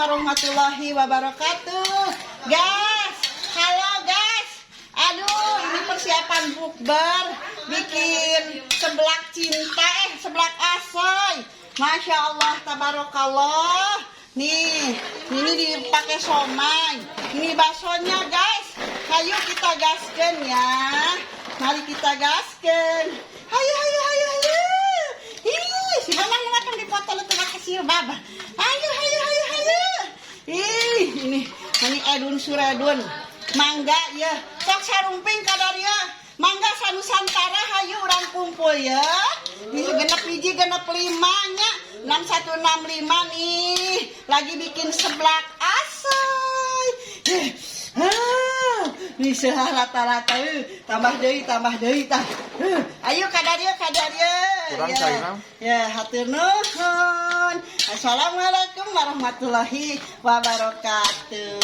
warahmatullahi wabarakatuh. Guys, halo guys. Aduh, ini persiapan bukber, bikin seblak cinta, seblak asoy. Masya Allah, tabarakallah. Nih, ini dipakai somai. Ini baksonya guys. Ayo kita gaskan ya. Mari kita gaskan. Ayo, ayo, ayo, ayo. Ih, si Mamang makan di foto lu terima kasih Baba. Ayo, ayo, ayo, ayo. Ini Edun Suredun. Mangga ya. Sok sarumping kadaria. Mangga sanusantara hayu urang kumpul ya. Ini genep hiji genep 5-nya. 6165 nih. Lagi bikin seblak asoy. Nih sehah rata-rata tambah deui tah. Ayo kadaria. Kurang Ya. cairna. Ya, hatur nuhun. Assalamualaikum warahmatullahi wabarakatuh.